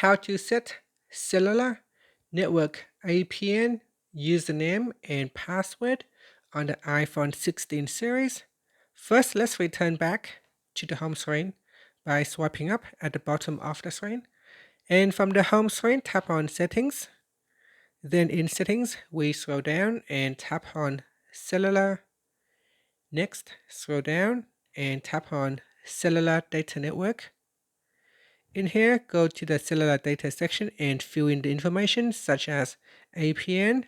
How to set Cellular Network APN username and password on the iPhone 16 series. First, let's return back to the home screen by swiping up at the bottom of the screen. And from the home screen, tap on Settings. Then in Settings, we scroll down and tap on Cellular. Next, scroll down and tap on Cellular Data Network. In here, go to the cellular data section and fill in the information such as APN,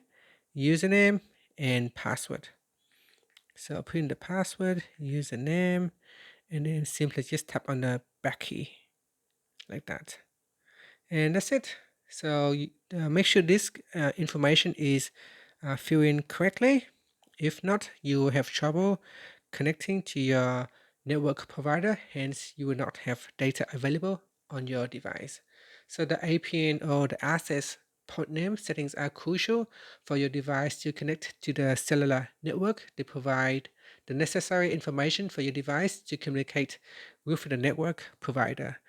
username, and password. So put in the password, username, and then simply just tap on the back key like that. And that's it. So make sure this information is filled in correctly. If not, you will have trouble connecting to your network provider, hence you will not have data available on your device. So the APN or the access port name settings are crucial for your device to connect to the cellular network. They provide the necessary information for your device to communicate with the network provider.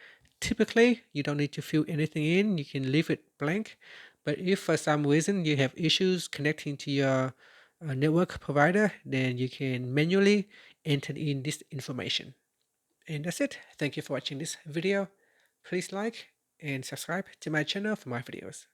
Typically, you don't need to fill anything in, you can leave it blank. But if for some reason you have issues connecting to your network provider, then you can manually enter in this information. And that's it. Thank you for watching this video. Please like and subscribe to my channel for more videos.